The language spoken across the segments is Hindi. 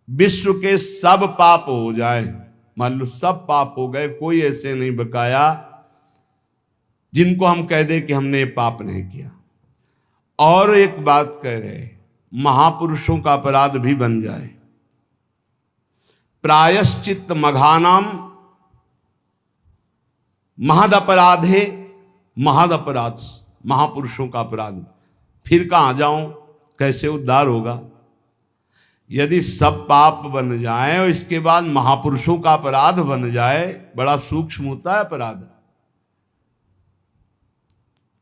विश्व के सब पाप हो जाए, मान लो सब पाप हो गए, कोई ऐसे नहीं बकाया जिनको हम कह दे कि हमने ये पाप नहीं किया। और एक बात कह रहे, महापुरुषों का अपराध भी बन जाए, प्रायश्चित मघानाम महद अपराधे, महद अपराध, महापुरुषों का अपराध, फिर कहां जाऊं, कैसे उद्धार होगा? यदि सब पाप बन जाए और इसके बाद महापुरुषों का अपराध बन जाए, बड़ा सूक्ष्म होता है अपराध।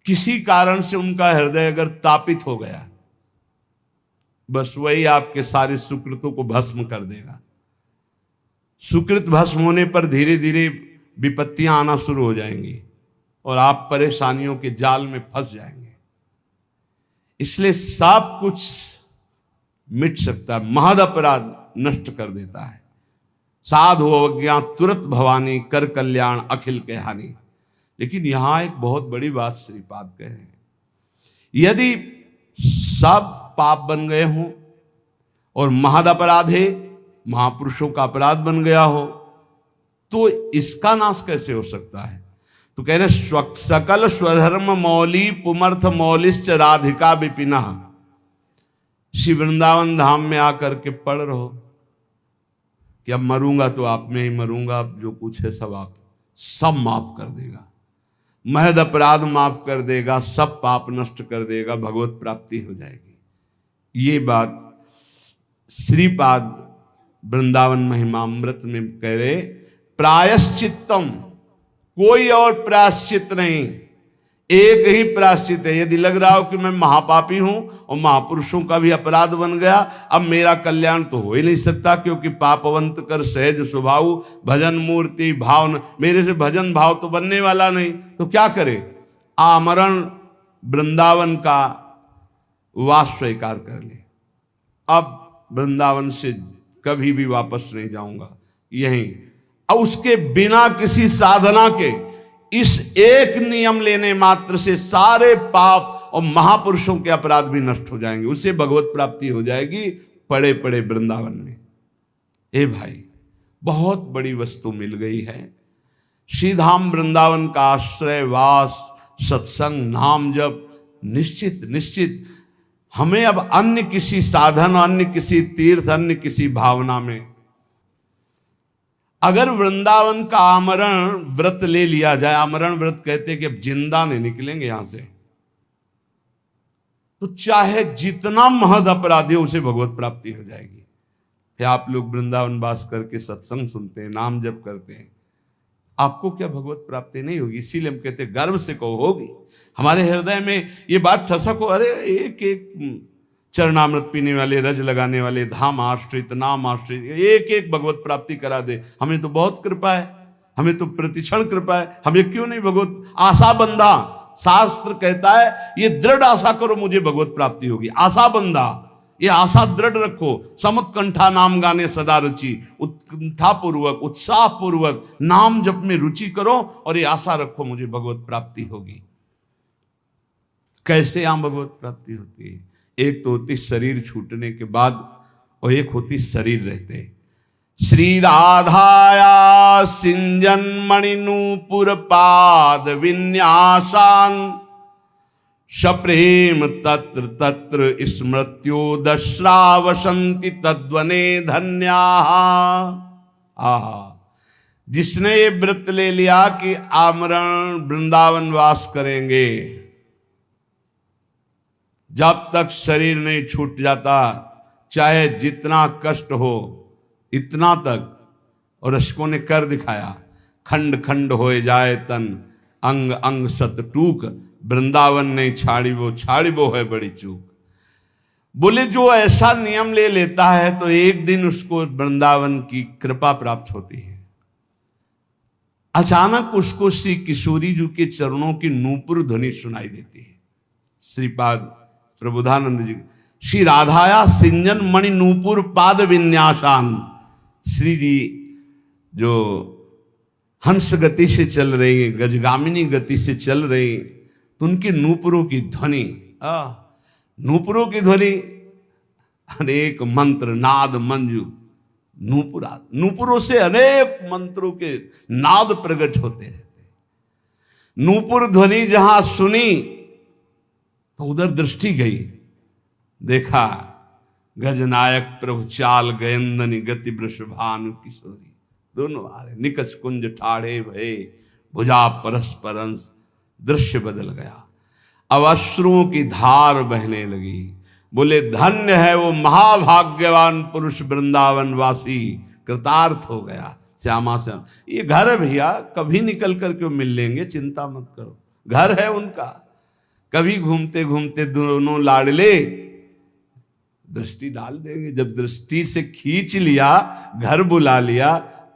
किसी कारण से उनका हृदय अगर तापित हो गया, बस वही आपके सारे सुकृतों को भस्म कर देगा। सुकृत भस्म होने पर धीरे धीरे विपत्तियां आना शुरू हो जाएंगी और आप परेशानियों के जाल में फंस जाएंगे। इसलिए सब कुछ मिट सकता है, महद अपराध नष्ट कर देता है। साधु अवज्ञा तुरंत भवानी, कर कल्याण अखिल के हानि। लेकिन यहां एक बहुत बड़ी बात श्रीपाद कह रहे हैं, यदि सब पाप बन गए हों और महद अपराध है, महापुरुषों का अपराध बन गया हो, तो इसका नाश कैसे हो सकता है? तो कह रहे सकल स्वधर्म मौली पुमर्थ मौलिश्च राधिका विपिना। श्री वृंदावन धाम में आकर के पढ़ रहो कि अब मरूंगा तो आप में ही मरूंगा, अब जो कुछ है सब आप, सब माफ कर देगा, महद अपराध माफ कर देगा, सब पाप नष्ट कर देगा, भगवत प्राप्ति हो जाएगी। ये बात श्रीपाद वृंदावन महिमामृत में कह रहे, प्रायश्चित्तम, कोई और प्रायश्चित नहीं, एक ही प्रायश्चित है। यदि लग रहा हो कि मैं महापापी हूं और महापुरुषों का भी अपराध बन गया, अब मेरा कल्याण तो हो ही नहीं सकता, क्योंकि पापवंत कर सहज स्वभाव भजन मूर्ति भाव, मेरे से भजन भाव तो बनने वाला नहीं, तो क्या करे? आमरण वृंदावन का वास स्वीकार कर ले, अब वृंदावन से कभी भी वापस नहीं जाऊंगा, यहीं। और उसके बिना किसी साधना के इस एक नियम लेने मात्र से सारे पाप और महापुरुषों के अपराध भी नष्ट हो जाएंगे, उसे भगवत प्राप्ति हो जाएगी पड़े पड़े वृंदावन में। ए भाई, बहुत बड़ी वस्तु मिल गई है। श्रीधाम वृंदावन का आश्रय वास, सत्संग, नाम जप, निश्चित निश्चित हमें अब अन्य किसी साधन, अन्य किसी तीर्थ, अन्य किसी भावना में, अगर वृंदावन का आमरण व्रत ले लिया जाए, आमरण व्रत कहते हैं कि अब जिंदा नहीं निकलेंगे यहां से, तो चाहे जितना महद अपराधी हो उसे भगवत प्राप्ति हो जाएगी। फिर आप लोग वृंदावन वास करके सत्संग सुनते हैं, नाम जप करते हैं, आपको क्या भगवत प्राप्ति नहीं होगी? इसीलिए हम कहते हैं गर्व से कहो होगी। हमारे हृदय में ये बात ठसक हो, अरे एक एक चरणामृत पीने वाले, रज लगाने वाले, धाम आश्रित, नाम आश्रित, एक एक भगवत प्राप्ति करा दे, हमें तो बहुत कृपा है, हमें तो प्रतिक्षण कृपा है, हमें क्यों नहीं भगवत आशा बंधा। शास्त्र कहता है ये दृढ़ आशा करो मुझे भगवत प्राप्ति होगी, आशा बंधा, ये आशा दृढ़ रखो। समुत्कंठा नाम गाने सदा रुचि, उत्कंठा पूर्वक, उत्साह पूर्वक नाम जप में रुचि करो और ये आशा रखो मुझे भगवत प्राप्ति होगी। कैसे यहां भगवत प्राप्ति होती है? एक तो होती शरीर छूटने के बाद और एक होती शरीर रहते। श्री राधाया सिंजन मणिनूपुर पाद विन्यासान, सप्रेम तत्र तत्र स्मृत्यो दश्रावसंति तद्वने धन्या। जिसने ये व्रत ले लिया कि आमरण वृंदावन वास करेंगे, जब तक शरीर नहीं छूट जाता, चाहे जितना कष्ट हो इतना तक, और अशकों ने कर दिखाया, खंड खंड होए जाए तन, अंग अंग सत टूक, वृंदावन नहीं छाड़ी वो है बड़ी चूक। बोले जो ऐसा नियम ले लेता है तो एक दिन उसको वृंदावन की कृपा प्राप्त होती है। अचानक उसको श्री किशोरी जी के चरणों की नूपुर ध्वनि सुनाई देती है। श्रीपाद प्रबोधानंद जी, श्री राधाया सिंजन मणि नूपुर पाद विन्यासान, श्री जी जो हंस गति से चल रही, गजगामिनी गति से चल रही, तो उनकी नूपुरों की ध्वनि, नूपुरों की ध्वनि, अनेक मंत्र नाद मंजू नूपुरों से अनेक मंत्रों के नाद प्रकट होते रहते। नूपुर ध्वनि जहां सुनी तो उधर दृष्टि गई, देखा गजनायक प्रभु चाल गयंदनी गति वृषभानु किशोरी, दोनों आ रहे। निकष कुंज ठाढ़े भये भुजा परस्परंस, दृश्य बदल गया। अब अश्रुओं की धार बहने लगी। बोले धन्य है वो महाभाग्यवान पुरुष वृंदावन वासी, कृतार्थ हो गया श्यामा श्याम। ये घर है भैया, कभी निकल करके मिल लेंगे, चिंता मत करो, घर है उनका। कभी घूमते घूमते दोनों लाडले दृष्टि डाल देंगे। जब दृष्टि से खींच लिया, घर बुला लिया,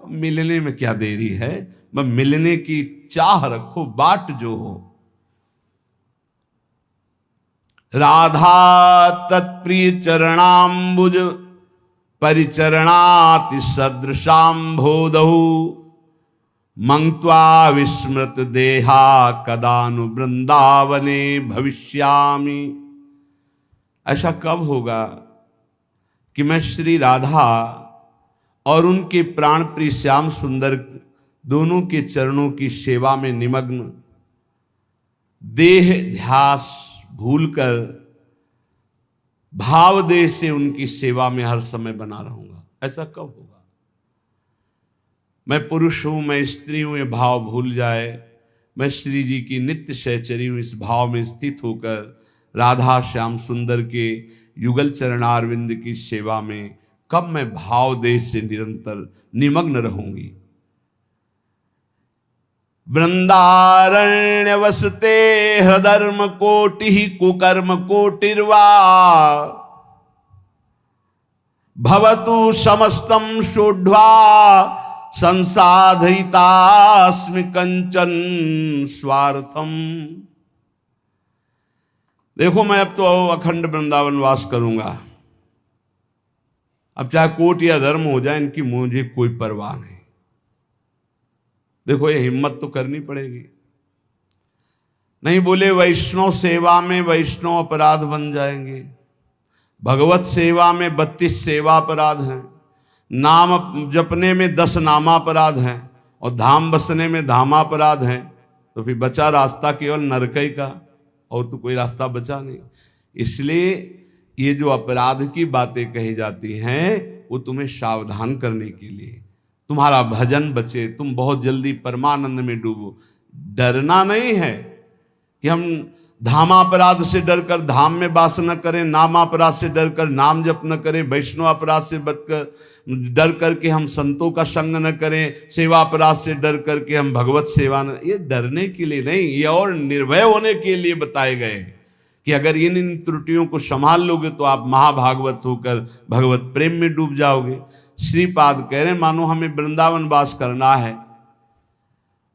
मिलने में क्या देरी है। बस मिलने की चाह रखो, बाट जो हो। राधा तत्प्रिय चरणाम्बुज परिचरणाति सदृशाम्भोदहु, मंक्त्वा विस्मृत देहा कदानु वृंदावने भविष्यामि। ऐसा कब होगा कि मैं श्री राधा और उनके प्राण प्रिय श्याम सुंदर दोनों के चरणों की सेवा में निमग्न, देह ध्यास भूलकर भाव देह से उनकी सेवा में हर समय बना रहूंगा। ऐसा कब होगा? मैं पुरुष हूं, मैं स्त्री हूं, ये भाव भूल जाए। मैं श्री जी की नित्य सहचरी हूं, इस भाव में स्थित होकर राधा श्याम सुंदर के युगल चरणारविंद की सेवा में कब मैं भाव देह से निरंतर निमग्न रहूंगी। वृंदारण्य वसते हृदर्म कोटि कुकर्म कोटिर्वा, भवतु समस्तम शोढ्वा संसाधयितास्मि कंचन स्वार्थम। देखो मैं अब तो अखंड वृंदावन वास करूंगा, अब चाहे कोट या धर्म हो जाए, इनकी मुझे कोई परवाह नहीं। देखो ये हिम्मत तो करनी पड़ेगी। नहीं बोले वैष्णव सेवा में वैष्णव अपराध बन जाएंगे, भगवत सेवा में 32 सेवा अपराध हैं, नाम जपने में 10 नामापराध हैं, और धाम बसने में धामापराध हैं। तो फिर बचा रास्ता केवल नरकई का, और तो कोई रास्ता बचा नहीं। इसलिए ये जो अपराध की बातें कही जाती हैं वो तुम्हें सावधान करने के लिए, तुम्हारा भजन बचे, तुम बहुत जल्दी परमानंद में डूबो। डरना नहीं है कि हम धामापराध से डरकर धाम में वास न करें, नामापराध से डरकर नाम जप न करें, वैष्णव अपराध से बचकर डर करके हम संतों का संग न करें, सेवा अपराध से डर करके हम भगवत सेवा न। ये डरने के लिए नहीं, ये और निर्भय होने के लिए बताए गए कि अगर इन त्रुटियों को संभाल लोगे तो आप महाभागवत होकर भगवत प्रेम में डूब जाओगे। श्रीपाद कह रहे मानो हमें वृंदावन वास करना है।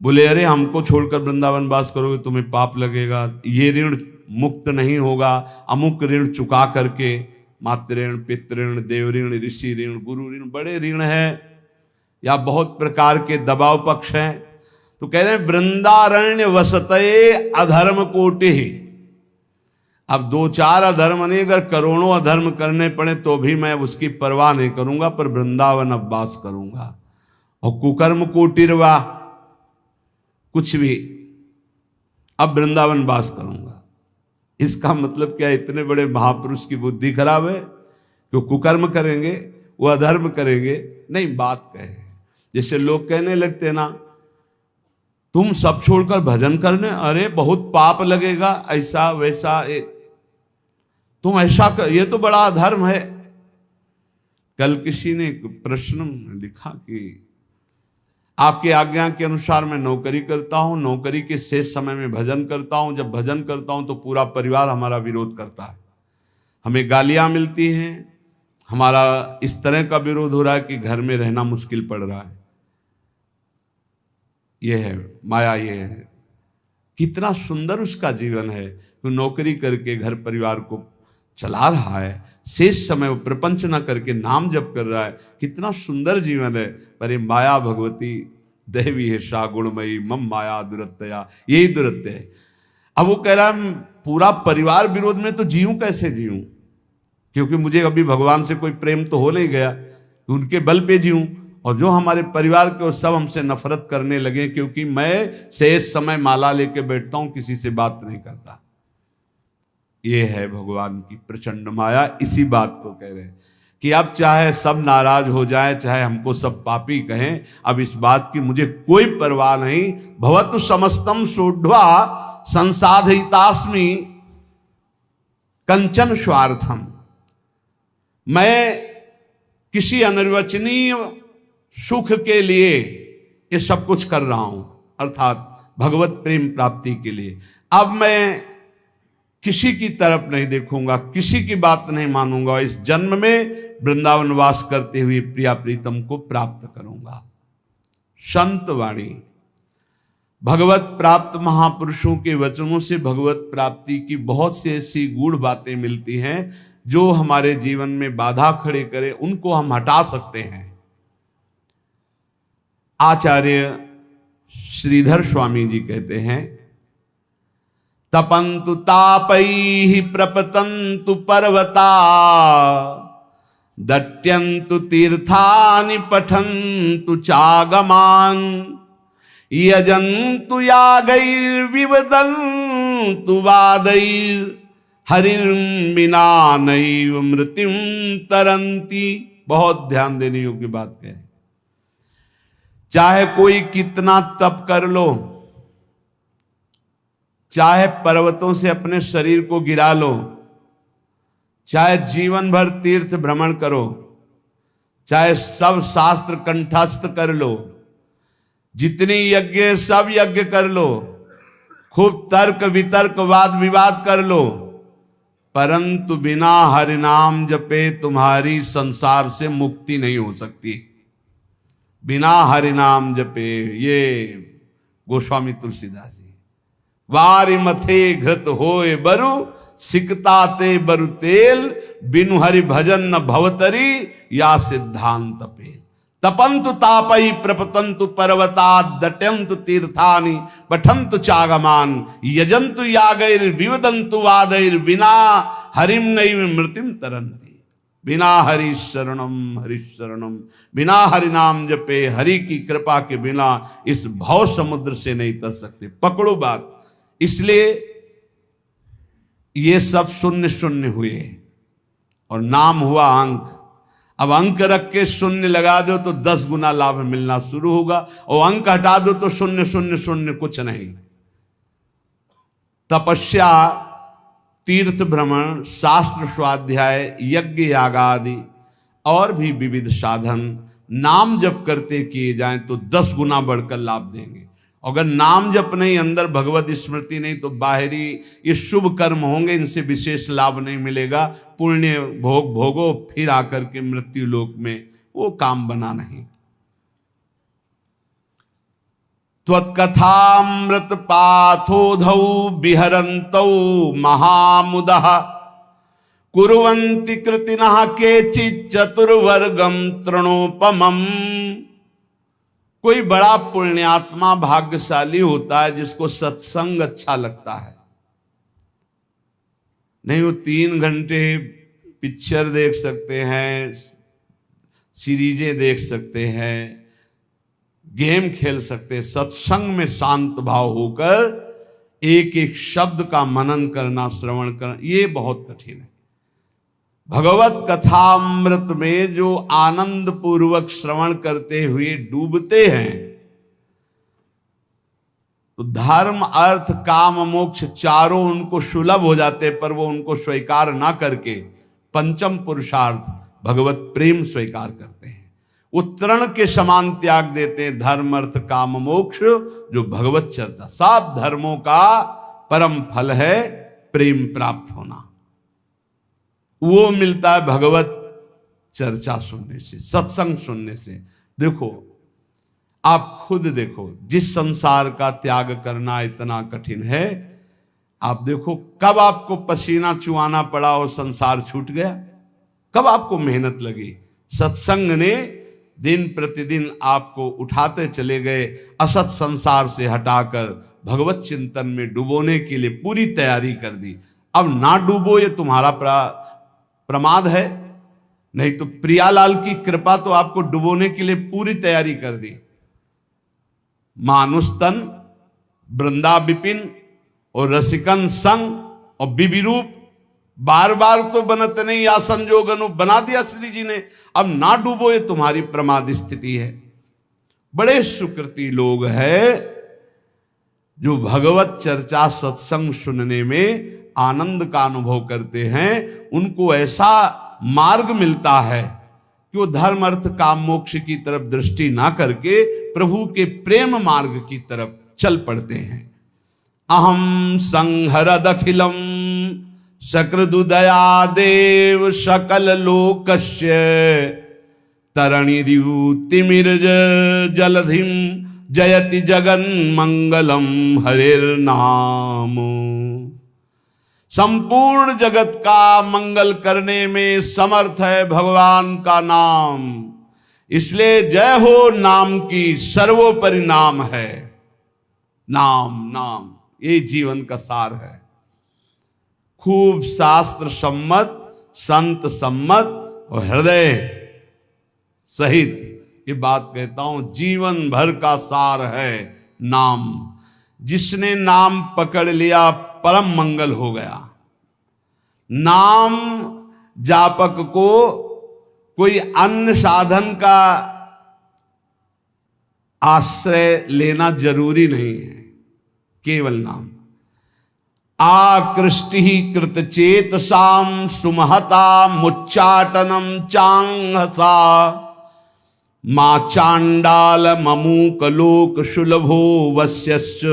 बोले अरे हमको छोड़कर वृंदावन वास करोगे तुम्हें पाप लगेगा, ये ऋण मुक्त नहीं होगा, अमुक ऋण चुका करके, मातृ पितृण देव ऋण ऋषि ऋण गुरु ऋण, बड़े ऋण है या बहुत प्रकार के दबाव पक्ष हैं। तो कह रहे हैं वृंदारण्य वसते अधर्म कोटि। अब 2-4 अधर्म नहीं, अगर करोड़ों अधर्म करने पड़े तो भी मैं उसकी परवाह नहीं करूंगा, पर वृंदावन अब वास करूंगा। और कुकर्म कोटिर्वा, कुछ भी, अब वृंदावन वास करूंगा। इसका मतलब क्या? इतने बड़े महापुरुष की बुद्धि खराब है कि कुकर्म करेंगे, वो अधर्म करेंगे? नहीं, बात कहे। जैसे लोग कहने लगते ना तुम सब छोड़कर भजन करने, अरे बहुत पाप लगेगा, ऐसा वैसा, तुम ऐसा कर, ये तो बड़ा अधर्म है। कल किसी ने एक प्रश्न लिखा कि आपकी आज्ञा के अनुसार मैं नौकरी करता हूं, नौकरी के शेष समय में भजन करता हूं, जब भजन करता हूं तो पूरा परिवार हमारा विरोध करता है, हमें गालियां मिलती हैं, हमारा इस तरह का विरोध हो रहा है कि घर में रहना मुश्किल पड़ रहा है। यह है माया, ये है। कितना सुंदर उसका जीवन है, तो नौकरी करके घर परिवार को चला रहा है, शेष समय वो प्रपंच न करके नाम जप कर रहा है, कितना सुंदर जीवन है। पर ये माया भगवती देवी है सा गुणमयी मम माया दुरत्या, यही दुरत्य है। अब वो कह रहा है पूरा परिवार विरोध में, तो जीऊं कैसे जीऊं, क्योंकि मुझे अभी भगवान से कोई प्रेम तो हो नहीं गया। कि उनके बल पे जीऊं, और जो हमारे परिवार के वो सब हमसे नफरत करने लगे क्योंकि मैं शेष समय माला लेके बैठता हूं, किसी से बात नहीं करता। ये है भगवान की प्रचंड माया। इसी बात को कह रहे हैं कि अब चाहे सब नाराज हो जाए, चाहे हमको सब पापी कहें, अब इस बात की मुझे कोई परवाह नहीं। भवतु समस्तम सोढ़वा संसाधितास्मि कंचन स्वार्थम। मैं किसी अनिर्वचनीय सुख के लिए ये सब कुछ कर रहा हूं, अर्थात भगवत प्रेम प्राप्ति के लिए। अब मैं किसी की तरफ नहीं देखूंगा, किसी की बात नहीं मानूंगा। इस जन्म में वृंदावन वास करते हुए प्रिया प्रीतम को प्राप्त करूंगा। संत वाणी, भगवत प्राप्त महापुरुषों के वचनों से भगवत प्राप्ति की बहुत सी ऐसी गूढ़ बातें मिलती हैं जो हमारे जीवन में बाधा खड़े करे, उनको हम हटा सकते हैं। आचार्य श्रीधर स्वामी जी कहते हैं, तपंतु तापैहि प्रपतंतु पर्वता, दट्यंतु तीर्थानि पठन्तु चागमान, यजन्तु यागैर्विवदन्तु वादैर्, हरिर्बिना नैव मृत्युं तरन्ति। बहुत ध्यान देने योग्य बात कहे। चाहे कोई कितना तप कर लो, चाहे पर्वतों से अपने शरीर को गिरा लो, चाहे जीवन भर तीर्थ भ्रमण करो, चाहे सब शास्त्र कंठस्थ कर लो, जितनी यज्ञ सब यज्ञ कर लो, खूब तर्क वितर्क वाद विवाद कर लो, परंतु बिना हरि नाम जपे तुम्हारी संसार से मुक्ति नहीं हो सकती। बिना हरि नाम जपे, ये गोस्वामी तुलसीदास जी। वारि मथे घृत होए बरु, सिकता ते बरु तेल, बिनु हरि भजन न भवतरी, या सिद्धांत पेल। तपंतु तापई प्रपतंतु पर्वता, दट्यंतु तीर्थानि पठन्तु चागमान, यजन्तु यागैर विवदन्तु वादैर, बिना हरिम नैव मृत्युम तरन्ति। बिना हरि शरणम, बिना हरि नाम जपे, हरि की कृपा के बिना इस भव समुद्र से नहीं तर सकते। पकड़ो बात। इसलिए ये सब शून्य शून्य हुए और नाम हुआ अंक। अब अंक रख के शून्य लगा दो तो 10 गुना लाभ मिलना शुरू होगा, और अंक हटा दो तो शून्य शून्य शून्य कुछ नहीं। तपस्या, तीर्थ भ्रमण, शास्त्र स्वाध्याय, यज्ञ यागादि और भी विविध साधन नाम जप करते किए जाएं तो 10 गुना बढ़कर लाभ देंगे। अगर नाम जप नहीं, अंदर भगवत स्मृति नहीं, तो बाहरी ये शुभ कर्म होंगे, इनसे विशेष लाभ नहीं मिलेगा। पुण्य भोग भोगो, फिर आकर के मृत्यु लोक में वो काम बना नहीं। त्वत्कथामृत पाथोधौ विहरन्तौ महामुदः, कुर्वन्ति कृतिनः केचित् चतुर्वर्गं तृणोपमम्। कोई बड़ा पुण्यात्मा भाग्यशाली होता है जिसको सत्संग अच्छा लगता है। नहीं वो 3 घंटे पिक्चर देख सकते हैं, सीरीजें देख सकते हैं, गेम खेल सकते हैं। सत्संग में शांत भाव होकर एक एक शब्द का मनन करना, श्रवण करना, ये बहुत कठिन है। भगवत कथामृत में जो आनंद पूर्वक श्रवण करते हुए डूबते हैं, तो धर्म अर्थ काम मोक्ष चारों उनको सुलभ हो जाते, पर वो उनको स्वीकार ना करके पंचम पुरुषार्थ भगवत प्रेम स्वीकार करते हैं। वो तृण के समान त्याग देते हैं धर्म अर्थ काम मोक्ष, जो भगवत चर्चा। सब धर्मों का परम फल है प्रेम प्राप्त होना। वो मिलता है भगवत चर्चा सुनने से, सत्संग सुनने से। देखो, आप खुद देखो, जिस संसार का त्याग करना इतना कठिन है, आप देखो कब आपको पसीना चुआना पड़ा और संसार छूट गया, कब आपको मेहनत लगी। सत्संग ने दिन प्रतिदिन आपको उठाते चले गए, असत संसार से हटाकर भगवत चिंतन में डुबोने के लिए पूरी तैयारी कर दी। अब ना डूबो, ये तुम्हारा प्रमाद है। नहीं तो प्रियालाल की कृपा तो आपको डुबोने के लिए पूरी तैयारी कर दी। मानुस्तन, वृंदा विपिन और रसिकन संग और बिबी रूप, बार बार तो बनत नहीं या संजोग अनु बना दिया श्री जी ने। अब ना डूबो, ये तुम्हारी प्रमाद स्थिति है। बड़े सुकृति लोग हैं जो भगवत चर्चा सत्संग सुनने में आनंद का अनुभव करते हैं। उनको ऐसा मार्ग मिलता है कि वो धर्म अर्थ काम मोक्ष की तरफ दृष्टि ना करके प्रभु के प्रेम मार्ग की तरफ चल पड़ते हैं। अहम संहरद अखिलम सकृदुदया देव सकल लोकस्य तरणिरितिमिर्ज जलधिम जयति जगन मंगलम हरिर्नाम। संपूर्ण जगत का मंगल करने में समर्थ है भगवान का नाम, इसलिए जय हो नाम की सर्वोपरि नाम है। नाम नाम ये जीवन का सार है। खूब शास्त्र सम्मत, संत सम्मत और हृदय सहित ये बात कहता हूं, जीवन भर का सार है नाम। जिसने नाम पकड़ लिया परम मंगल हो गया। नाम जापक को कोई अन्य साधन का आश्रय लेना जरूरी नहीं है, केवल नाम। आकृष्टि कृत चेतसाम सुमहता मुच्चाटनम चांगसा मां चांडाल ममूक लोक शुलभो वश्यस्य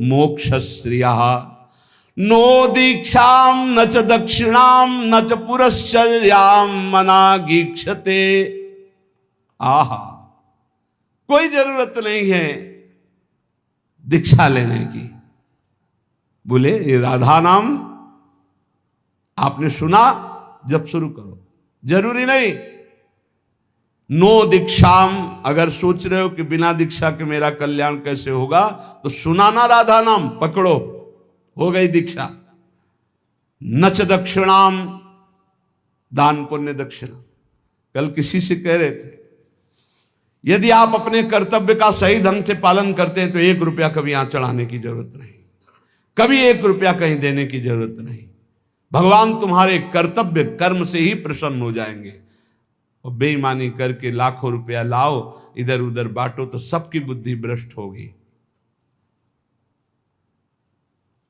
मोक्षश्रिया। नो दीक्षाम न च दक्षिणाम न च पुरश्चर्याम मनागीक्षते। आहा, कोई जरूरत नहीं है दीक्षा लेने की। बोले ये राधा नाम आपने सुना, जब शुरू करो, जरूरी नहीं। नो दीक्षाम, अगर सोच रहे हो कि बिना दीक्षा के मेरा कल्याण कैसे होगा, तो सुनाना राधा नाम, पकड़ो, हो गई दीक्षा। नच दक्षिणाम, दान पुण्य दक्षिणा। कल किसी से कह रहे थे, यदि आप अपने कर्तव्य का सही ढंग से पालन करते हैं तो 1 रुपया कभी यहां चढ़ाने की जरूरत नहीं, कभी 1 रुपया कहीं देने की जरूरत नहीं। भगवान तुम्हारे कर्तव्य कर्म से ही प्रसन्न हो जाएंगे। और बेईमानी करके लाखों रुपया लाओ, इधर उधर बांटो, तो सबकी बुद्धि भ्रष्ट होगी।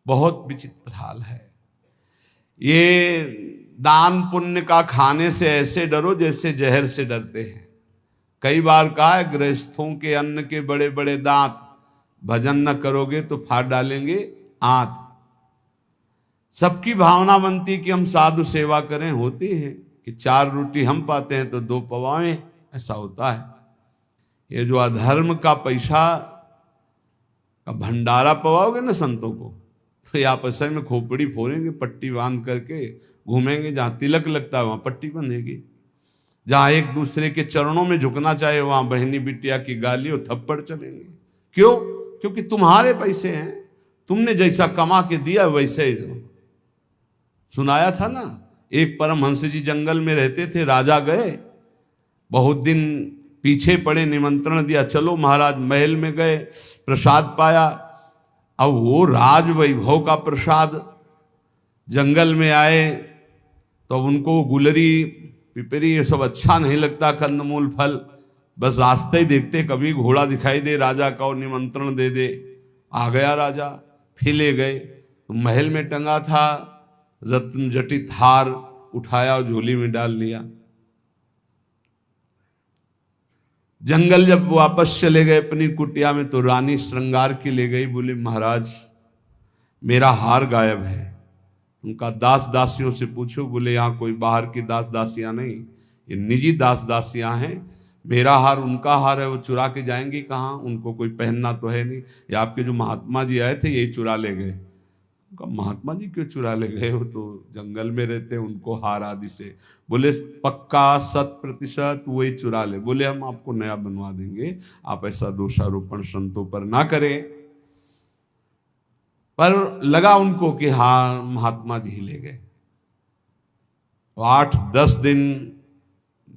बहुत विचित्र हाल है। ये दान पुण्य का खाने से ऐसे डरो जैसे जहर से डरते हैं। कई बार कहा है, गृहस्थों के अन्न के बड़े बड़े दांत, भजन न करोगे तो फाड़ डालेंगे आंत। सबकी भावना बनती कि हम साधु सेवा करें, होती है कि 4 रोटी हम पाते हैं तो 2 पवाएं, ऐसा होता है। ये जो अधर्म का पैसा का भंडारा पवाओगे ना संतों को, तो ये आपस में खोपड़ी फोड़ेंगे, पट्टी बांध करके घूमेंगे। जहां तिलक लगता है वहां पट्टी बंधेगी। जहां एक दूसरे के चरणों में झुकना चाहे वहां बहनी बिटिया की गाली और थप्पड़ चलेंगे। क्यों? क्योंकि तुम्हारे पैसे हैं, तुमने जैसा कमा के दिया वैसे ही दो। सुनाया था ना, एक परमहंस जी जंगल में रहते थे, राजा गए, बहुत दिन पीछे पड़े, निमंत्रण दिया, चलो महाराज। महल में गए, प्रसाद पाया। अब वो राज वैभव का प्रसाद। जंगल में आए तो उनको गुलरी पिपरी ये सब अच्छा नहीं लगता, कंदमूल फल। बस रास्ते ही देखते, कभी घोड़ा दिखाई दे राजा का और निमंत्रण दे दे। आ गया राजा, फिर ले गए। तो महल में टंगा था रत्न जटित हार, उठाया और झोली में डाल लिया। जंगल जब वापस चले गए अपनी कुटिया में, तो रानी श्रृंगार की ले गई। बोले महाराज मेरा हार गायब है। उनका दास दासियों से पूछो। बोले यहाँ कोई बाहर की दास दासियां नहीं, ये निजी दास दासियां हैं। मेरा हार उनका हार है, वो चुरा के जाएंगी कहाँ? उनको कोई पहनना तो है नहीं। ये आपके जो महात्मा जी आए थे यही चुरा ले गए। उनका महात्मा जी क्यों चुरा ले गए? वो तो जंगल में रहते, उनको हार आदि से। बोले पक्का 100% वही चुरा ले। बोले हम आपको नया बनवा देंगे, आप ऐसा दोषारोपण संतों पर ना करें। पर लगा उनको कि हाँ महात्मा जी ले गए। 8-10 दिन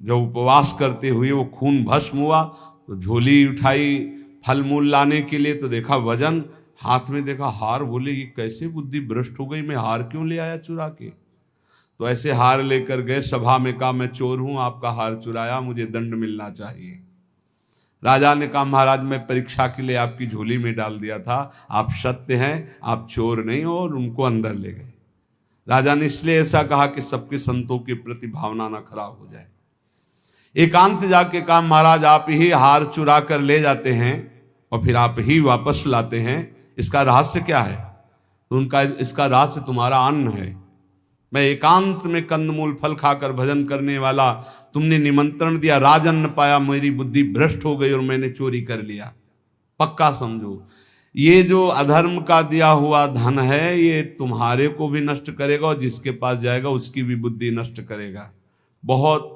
जब उपवास करते हुए वो खून भस्म हुआ तो झोली उठाई फल मूल लाने के लिए, तो देखा वजन, हाथ में देखा हार, बोले ये कैसे बुद्धि भ्रष्ट हो गई, मैं हार क्यों ले आया चुरा के। तो ऐसे हार लेकर गए, सभा में कहा मैं चोर हूं, आपका हार चुराया, मुझे दंड मिलना चाहिए। राजा ने कहा महाराज मैं परीक्षा के लिए आपकी झोली में डाल दिया था, आप सत्य हैं, आप चोर नहीं हो, और उनको अंदर ले गए। राजा ने इसलिए ऐसा कहा कि सबके संतों के प्रति भावना ना खराब हो जाए। एकांत जाके कहा महाराज आप ही हार चुरा कर ले जाते हैं और फिर आप ही वापस लाते हैं, इसका रहस्य क्या है। तो उनका इसका रहस्य तुम्हारा अन्न है। मैं एकांत में कंदमूल फल खाकर भजन करने वाला, तुमने निमंत्रण दिया, राजन्न पाया, मेरी बुद्धि भ्रष्ट हो गई और मैंने चोरी कर लिया। पक्का समझो ये जो अधर्म का दिया हुआ धन है ये तुम्हारे को भी नष्ट करेगा और जिसके पास जाएगा उसकी भी बुद्धि नष्ट करेगा। बहुत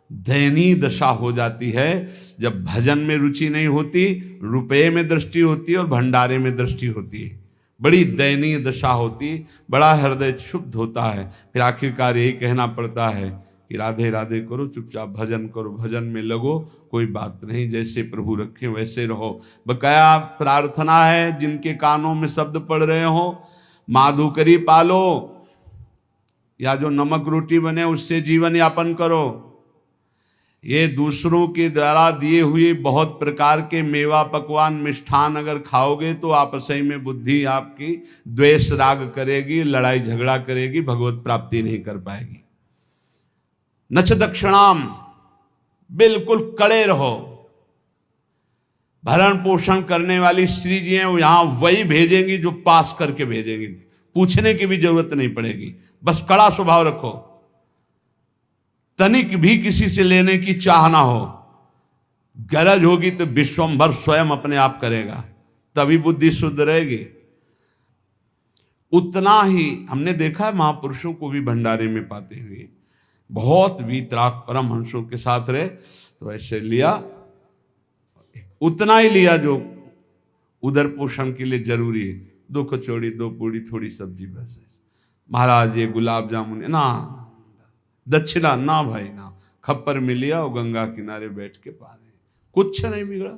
दयनीय दशा हो जाती है जब भजन में रुचि नहीं होती, रुपये में दृष्टि होती है और भंडारे में दृष्टि होती है। बड़ी दयनीय दशा होती, बड़ा हृदय क्षुब्ध होता है। फिर आखिरकार यही कहना पड़ता है कि राधे राधे करो, चुपचाप भजन करो, भजन में लगो, कोई बात नहीं, जैसे प्रभु रखें वैसे रहो। बकाया प्रार्थना है जिनके कानों में शब्द पड़ रहे हो, माधुकरी पालो या जो नमक रोटी बने उससे जीवन यापन करो। ये दूसरों के द्वारा दिए हुए बहुत प्रकार के मेवा पकवान मिष्ठान अगर खाओगे तो आपस में बुद्धि आपकी द्वेष राग करेगी, लड़ाई झगड़ा करेगी, भगवत प्राप्ति नहीं कर पाएगी। नच दक्षिणाम, बिल्कुल कड़े रहो। भरण पोषण करने वाली स्त्री जी हैं वो यहां वही भेजेंगी जो पास करके भेजेंगी, पूछने की भी जरूरत नहीं पड़ेगी, बस कड़ा स्वभाव रखो, तनिक भी किसी से लेने की चाह ना हो। गरज होगी तो विश्वंभर स्वयं अपने आप करेगा, तभी बुद्धि शुद्ध रहेगी। उतना ही हमने देखा है महापुरुषों को भी भंडारे में पाते हुए, बहुत वीतराग परमहंसों के साथ रहे तो ऐसे लिया, उतना ही लिया जो उदर पोषण के लिए जरूरी है, 2 कचौड़ी 2 पूड़ी थोड़ी सब्जी बस। महाराज ये गुलाब जामुन ना, दक्षिणा ना भाई ना, खप्पर में लिया और गंगा किनारे बैठ के पा रहे, कुछ नहीं बिगड़ा।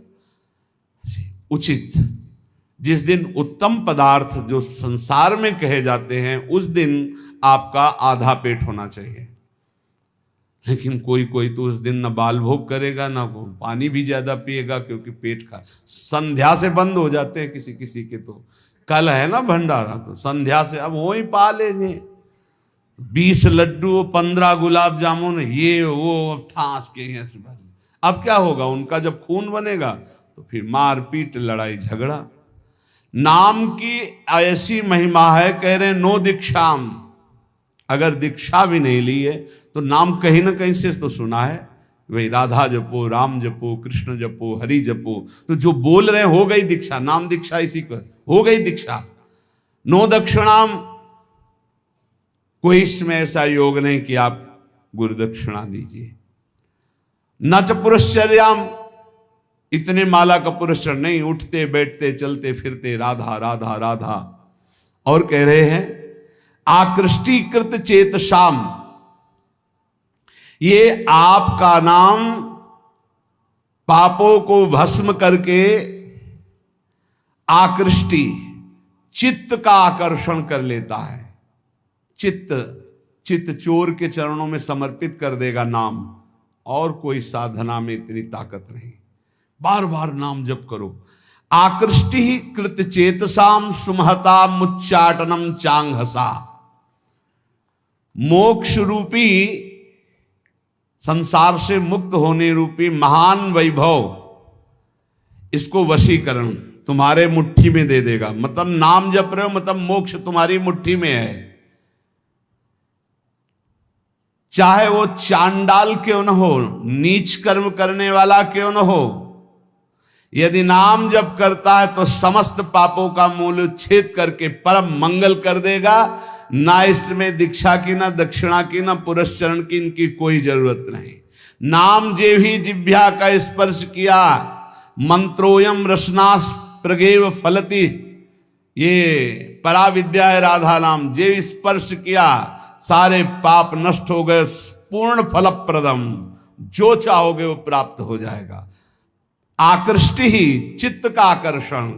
उचित जिस दिन उत्तम पदार्थ जो संसार में कहे जाते हैं उस दिन आपका आधा पेट होना चाहिए, लेकिन कोई कोई तो उस दिन न बाल भोग करेगा ना वो पानी भी ज्यादा पिएगा, क्योंकि पेट का संध्या से बंद हो जाते हैं किसी किसी के। तो कल है ना भंडारा, तो संध्या से अब वो ही पा लेंगे, 20 लड्डू 15 गुलाब जामुन ये वो ठास के हैं। अब क्या होगा उनका, जब खून बनेगा तो फिर मारपीट लड़ाई झगड़ा। नाम की ऐसी महिमा है, कह रहे नो दीक्षाम, अगर दीक्षा भी नहीं ली है तो नाम कहीं ना कहीं से तो सुना है, वही राधा जपो, राम जपो, कृष्ण जपो, हरि जपो, तो जो बोल रहे हो गई दीक्षा, नाम दीक्षा इसी को हो गई दीक्षा। नो दक्षिणाम, कोई इसमें ऐसा योग नहीं कि आप गुरु दक्षिणा दीजिए। न च पुरश्चर्याम, इतने माला का पुरस्कार नहीं, उठते बैठते चलते फिरते राधा राधा राधा। और कह रहे हैं आकृष्टीकृत चेतसाम, ये आपका नाम पापों को भस्म करके आकृष्टि चित्त का आकर्षण कर लेता है। चित्त चोर के चरणों में समर्पित कर देगा नाम, और कोई साधना में इतनी ताकत नहीं। बार बार नाम जप करो। आकृष्टि कृत चेतसाम सुमहता मुच्चाटनम चांगहसा, मोक्ष रूपी संसार से मुक्त होने रूपी महान वैभव, इसको वशीकरण तुम्हारे मुट्ठी में दे देगा। मतलब नाम जप रहे हो मतलब मोक्ष तुम्हारी मुट्ठी में है, चाहे वो चांडाल क्यों न हो, नीच कर्म करने वाला क्यों न हो। यदि नाम जप करता है तो समस्त पापों का मूल छेद करके परम मंगल कर देगा। ना इसमें दीक्षा की, ना दक्षिणा की, ना पुरस्चरण की, इनकी कोई जरूरत नहीं। नाम जे भी जिह्वा का स्पर्श किया, मंत्रोयम रसनास प्रगेव फलति, ये पराविद्या है राधा नाम, जे स्पर्श किया सारे पाप नष्ट हो गए, पूर्ण फलप्रदम, जो चाहोगे वो प्राप्त हो जाएगा। आकृष्टि ही चित्त का आकर्षण,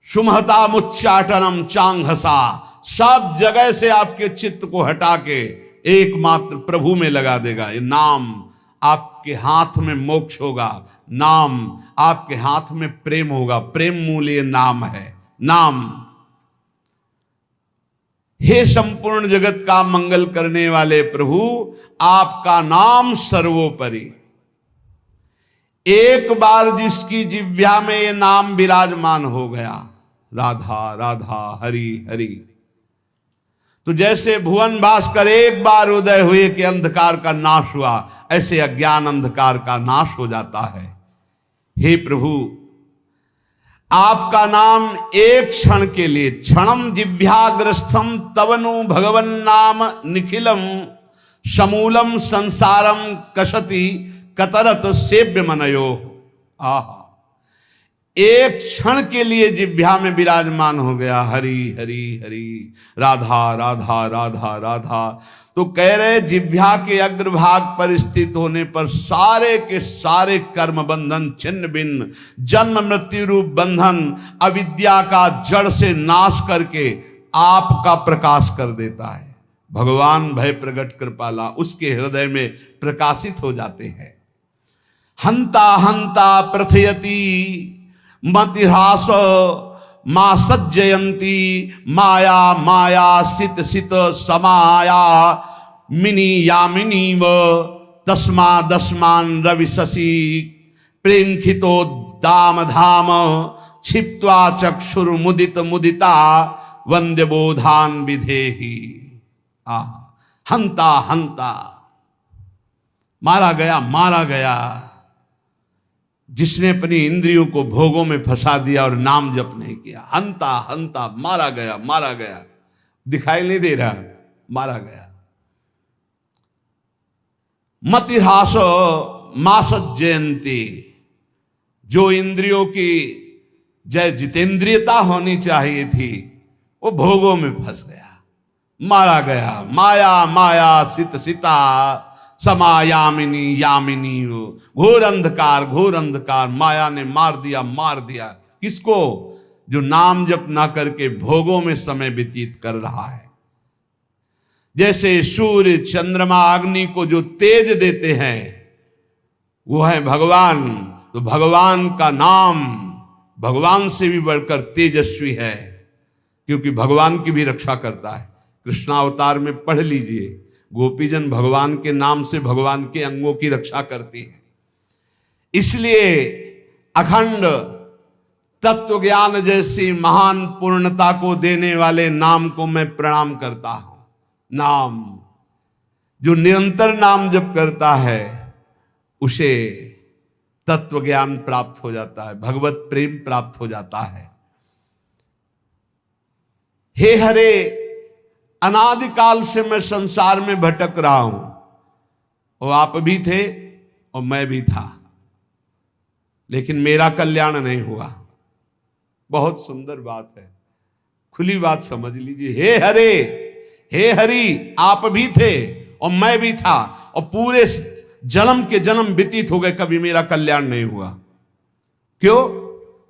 सुमहता मुच्चाटनम चांगहसा, सब जगह से आपके चित्त को हटा के एकमात्र प्रभु में लगा देगा। ये नाम आपके हाथ में मोक्ष होगा, नाम आपके हाथ में प्रेम होगा, प्रेम मूल ये नाम है। नाम, हे संपूर्ण जगत का मंगल करने वाले प्रभु, आपका नाम सर्वोपरि। एक बार जिसकी जिह्वा में ये नाम विराजमान हो गया, राधा राधा हरि हरि, तो जैसे भुवन भास्कर एक बार उदय हुए कि अंधकार का नाश हुआ, ऐसे अज्ञान अंधकार का नाश हो जाता है। हे प्रभु, आपका नाम एक क्षण के लिए, क्षणम जिह्वाग्रस्थम तवनु भगवन नाम निखिलम समूलम संसारम कसति कतरत सेव्य मनयो। आहा, एक क्षण के लिए जिह्वा में विराजमान हो गया हरि हरि हरि, राधा राधा राधा राधा। तो कह रहे जिह्वा के अग्रभाग पर स्थित होने पर सारे के सारे कर्म बंधन छिन्न भिन्न, जन्म मृत्यु रूप बंधन अविद्या का जड़ से नाश करके आपका प्रकाश कर देता है। भगवान भय प्रगट कृपाला उसके हृदय में प्रकाशित हो जाते हैं। हंता हंता प्रथयति मतिहास मां सज्जयंती, माया माया सित सित समाया मिनी यामिनी व तस्मा दस्मान रवि शशि प्रेंखितो दाम धाम क्षिप्त्वा चक्षुर मुदित मुदिता वंद्य बोधान विधेहि। हंता हंता, मारा गया मारा गया, जिसने अपनी इंद्रियों को भोगों में फंसा दिया और नाम जप नहीं किया। हंता हंता, मारा गया मारा गया, दिखाई नहीं दे रहा, मारा गया। मतिहास मास जयंती, जो इंद्रियों की जय जितेंद्रियता होनी चाहिए थी वो भोगों में फंस गया, मारा गया। माया माया सित सिता समायामिनी यामिनी, घोर अंधकार घोर अंधकार, माया ने मार दिया। किसको? जो नाम जप ना करके भोगों में समय व्यतीत कर रहा है। जैसे सूर्य चंद्रमा अग्नि को जो तेज देते हैं वो है भगवान, तो भगवान का नाम भगवान से भी बढ़कर तेजस्वी है, क्योंकि भगवान की भी रक्षा करता है। कृष्णावतार में पढ़ लीजिए, गोपीजन भगवान के नाम से भगवान के अंगों की रक्षा करती है। इसलिए अखंड तत्व ज्ञान जैसी महान पूर्णता को देने वाले नाम को मैं प्रणाम करता हूं। नाम, जो निरंतर नाम जप करता है उसे तत्व ज्ञान प्राप्त हो जाता है, भगवत प्रेम प्राप्त हो जाता है। हे हरे, अनादिकाल से मैं संसार में भटक रहा हूं, और आप भी थे और मैं भी था, लेकिन मेरा कल्याण नहीं हुआ। बहुत सुंदर बात है, खुली बात समझ लीजिए। हे हरे, हे हरि, आप भी थे और मैं भी था, और पूरे जन्म के जन्म व्यतीत हो गए, कभी मेरा कल्याण नहीं हुआ। क्यों?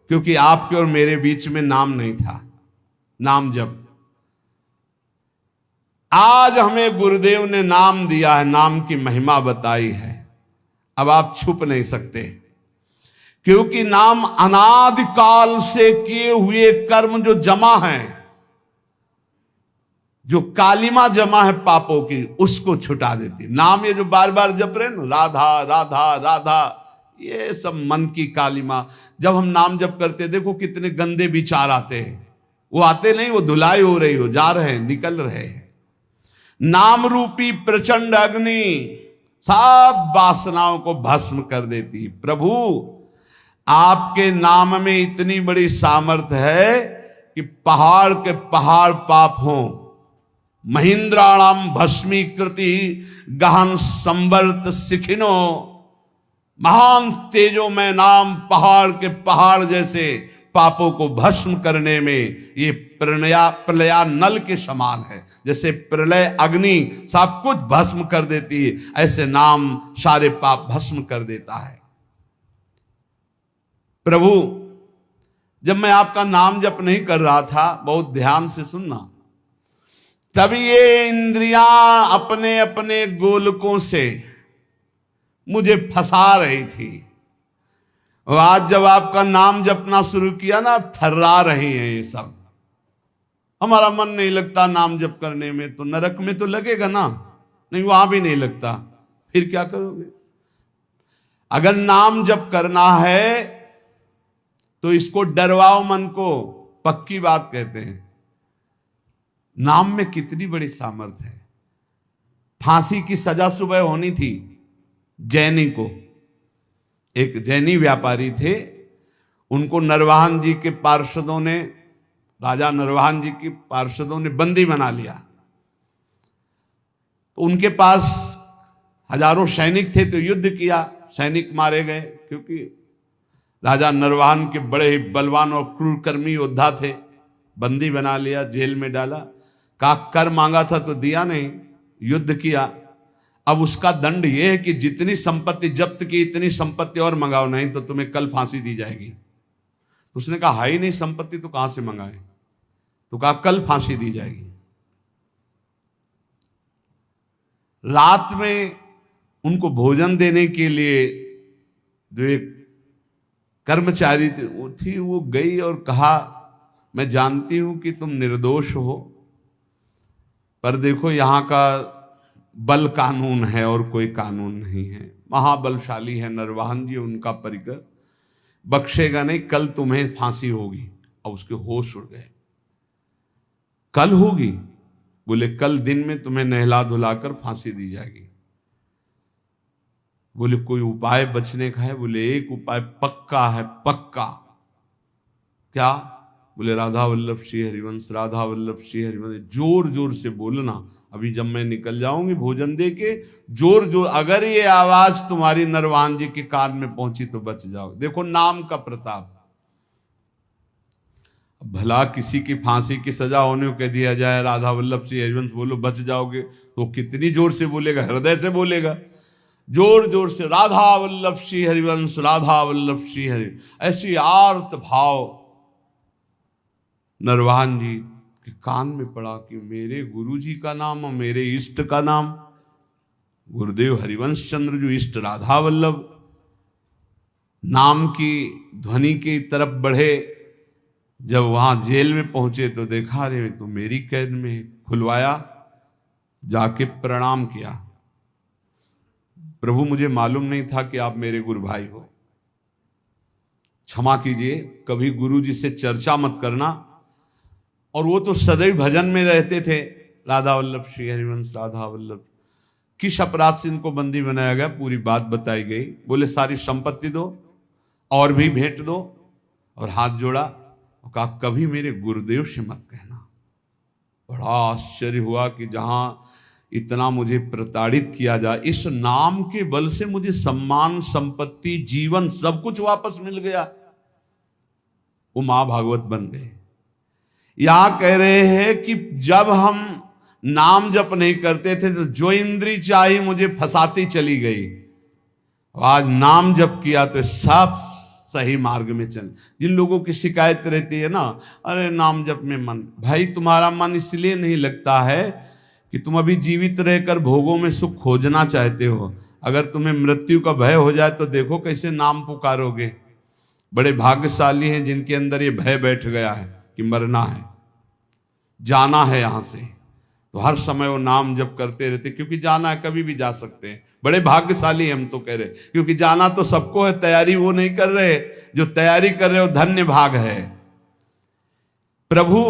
क्योंकि आपके और मेरे बीच में नाम नहीं था, नाम जप। आज हमें गुरुदेव ने नाम दिया है, नाम की महिमा बताई है, अब आप छुप नहीं सकते, क्योंकि नाम अनादिकाल से किए हुए कर्म जो जमा है, जो कालिमा जमा है पापों की, उसको छुटा देती। नाम ये जो बार बार जप रहे ना, राधा राधा राधा, ये सब मन की कालिमा। जब हम नाम जप करते, देखो कितने गंदे विचार आते हैं, वो आते नहीं, वो धुलाई हो रही हो, जा रहे हैं, निकल रहे हैं। नाम रूपी प्रचंड अग्नि सब वासनाओं को भस्म कर देती। प्रभु, आपके नाम में इतनी बड़ी सामर्थ्य है कि पहाड़ के पहाड़ पाप हों, महिंद्राणाम भस्मीकृति गहन संवर्त सिखिनो, महान तेजो में नाम पहाड़ के पहाड़ जैसे पापों को भस्म करने में ये प्रलया नल के समान है। जैसे प्रलय अग्नि सब कुछ भस्म कर देती है, ऐसे नाम सारे पाप भस्म कर देता है। प्रभु, जब मैं आपका नाम जप नहीं कर रहा था, बहुत ध्यान से सुनना, तभी ये इंद्रियां अपने अपने गोलकों से मुझे फंसा रही थी। और आज जब आपका नाम जपना शुरू किया ना, थर्रा रही हैं ये सब। हमारा मन नहीं लगता नाम जप करने में, तो नरक में तो लगेगा ना, नहीं वहां भी नहीं लगता, फिर क्या करोगे? अगर नाम जप करना है तो इसको डरवाओ मन को, पक्की बात कहते हैं। नाम में कितनी बड़ी सामर्थ्य है। फांसी की सजा सुबह होनी थी जैनी को। एक जैनी व्यापारी थे, उनको नरवाहन जी के पार्षदों ने, राजा नरवाहन जी के पार्षदों ने बंदी बना लिया। तो उनके पास हजारों सैनिक थे, तो युद्ध किया, सैनिक मारे गए, क्योंकि राजा नरवाहन के बड़े ही बलवान और क्रूरकर्मी योद्धा थे। बंदी बना लिया, जेल में डाला, कहा कर मांगा था तो दिया नहीं, युद्ध किया। अब उसका दंड यह है कि जितनी संपत्ति जब्त की इतनी संपत्ति और मंगाओ, नहीं तो तुम्हें कल फांसी दी जाएगी। उसने कहा है ही नहीं संपत्ति, तो कहां से मंगाए? तो कहा कल फांसी दी जाएगी। रात में उनको भोजन देने के लिए जो एक कर्मचारी थी वो गई और कहा, मैं जानती हूं कि तुम निर्दोष हो, पर देखो यहां का बल कानून है और कोई कानून नहीं है। महाबलशाली है नरवाहन जी, उनका परिकर, बख्शेगा नहीं, कल तुम्हें फांसी होगी। और उसके होश उड़ गए। कल होगी? बोले कल दिन में तुम्हें नहला धुलाकर फांसी दी जाएगी। बोले कोई उपाय बचने का है? बोले एक उपाय पक्का है, पक्का। क्या? बोले राधा वल्लभ श्री हरिवंश, राधा वल्लभ श्री हरिवंश। जोर जोर से बोलना, अभी जब मैं निकल जाऊंगी भोजन दे के, जोर जोर, अगर ये आवाज तुम्हारी नरवाहन जी के कान में पहुंची तो बच जाओ। देखो नाम का प्रताप। भला किसी की फांसी की सजा होने को कह दिया जाए राधा वल्लभ श्री हरिवंश बोलो बच जाओगे, तो कितनी जोर से बोलेगा? हृदय से बोलेगा, जोर जोर से, राधा वल्लभ श्री हरिवंश, राधा वल्लभ श्री हरि। ऐसी आर्त भाव नरवाहन जी के कान में पड़ा कि मेरे गुरु जी का नाम और मेरे इष्ट का नाम, गुरुदेव हरिवंश चंद्र जो इष्ट राधा वल्लभ, नाम की ध्वनि की तरफ बढ़े। जब वहां जेल में पहुंचे तो देखा, रे तो मेरी कैद में। खुलवाया, जाके प्रणाम किया, प्रभु मुझे मालूम नहीं था कि आप मेरे गुरु भाई हो, क्षमा कीजिए, कभी गुरु जी से चर्चा मत करना। और वो तो सदैव भजन में रहते थे, राधा वल्लभ श्री हरिवंश, राधा वल्लभ। किस अपराध से इनको बंदी बनाया गया, पूरी बात बताई गई। बोले सारी संपत्ति दो और भी भेंट दो, और हाथ जोड़ा और कहा कभी मेरे गुरुदेव से मत कहना। बड़ा आश्चर्य हुआ कि जहां इतना मुझे प्रताड़ित किया जाए, इस नाम के बल से मुझे सम्मान, संपत्ति, जीवन सब कुछ वापस मिल गया। वो मां भागवत बन गए। यहां कह रहे हैं कि जब हम नाम जप नहीं करते थे तो जो इंद्री चाही मुझे फंसाती चली गई, आज नाम जप किया तो सब सही मार्ग में चल। जिन लोगों की शिकायत रहती है ना, अरे नाम जप में मन, भाई तुम्हारा मन इसलिए नहीं लगता है कि तुम अभी जीवित रहकर भोगों में सुख खोजना चाहते हो। अगर तुम्हें मृत्यु का भय हो जाए तो देखो कैसे नाम पुकारोगे। बड़े भाग्यशाली हैं जिनके अंदर ये भय बैठ गया है कि मरना है, जाना है यहां से, तो हर समय वो नाम जप करते रहते, क्योंकि जाना है, कभी भी जा सकते हैं। बड़े भाग्यशाली हम तो कह रहे, क्योंकि जाना तो सबको है, तैयारी वो नहीं कर रहे, जो तैयारी कर रहे हो धन्य भाग है। प्रभु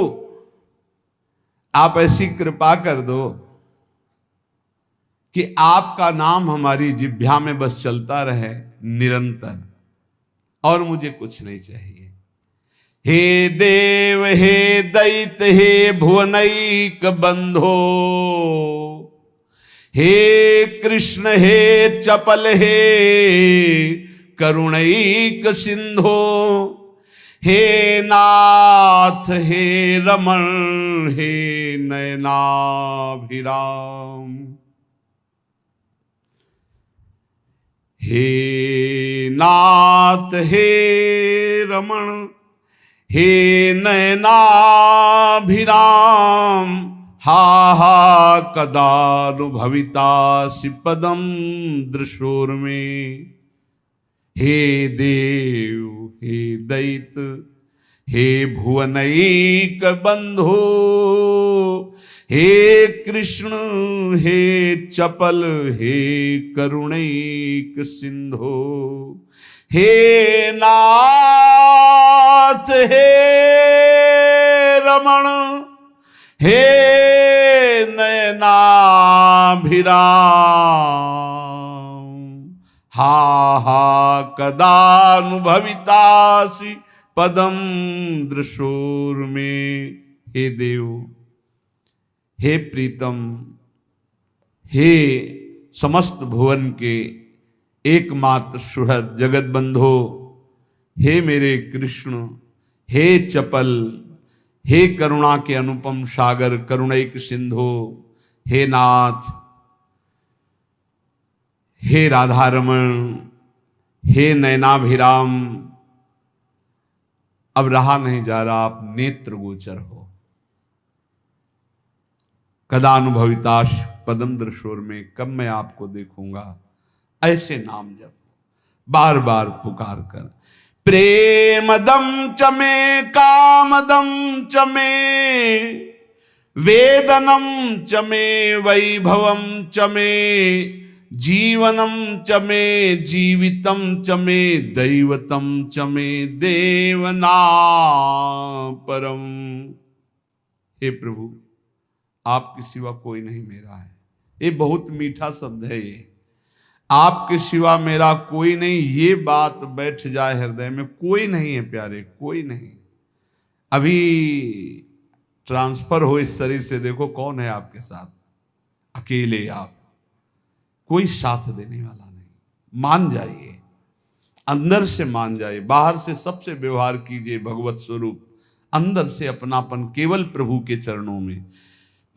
आप ऐसी कृपा कर दो कि आपका नाम हमारी जिह्वा में बस चलता रहे निरंतर, और मुझे कुछ नहीं चाहिए। हे देव हे दैत हे भुवनैक बंधो, हे कृष्ण हे चपल हे करुणैक सिंधो, हे नाथ हे रमण हे नयनाभिराम। हे नाथ हे रमण हे नयनाभिराम। हा हा कदानुभवितासि पदम दृशोर्मे। हे देव हे दैत हे भुवनैक बंधो। हे कृष्ण हे चपल हे करुणैक सिंधो। हे नाथ हे रमण हे नयनाभिराम। हा हा कदानुभवितासि पदम दृशोर्मे। हे देव हे प्रीतम हे समस्त भुवन के एकमात्र सुहृद जगत बंधो। हे मेरे कृष्ण हे चपल हे करुणा के अनुपम सागर करुणैक सिंधो। हे नाथ हे राधारमण हे नयनाभिराम। अब रहा नहीं जा रहा, आप नेत्र गोचर हो। कदानुभविताश पदम दृशोर में, कब मैं आपको देखूंगा। ऐसे नाम जप बार बार पुकार कर। प्रेमदम चमे कामदम चमे वेदनम चमे वैभवम चमे जीवनम चमे जीवितम चमे दैवतम चमे देवना परम। हे प्रभु आपके सिवा कोई नहीं मेरा है। ये बहुत मीठा शब्द है ये, आपके सिवा मेरा कोई नहीं। ये बात बैठ जाए हृदय में, कोई नहीं है प्यारे, कोई नहीं। अभी ट्रांसफर हो इस शरीर से, देखो कौन है आपके साथ। अकेले आप, कोई साथ देने वाला नहीं। मान जाइए, अंदर से मान जाइए। बाहर से सबसे व्यवहार कीजिए भगवत स्वरूप, अंदर से अपनापन केवल प्रभु के चरणों में।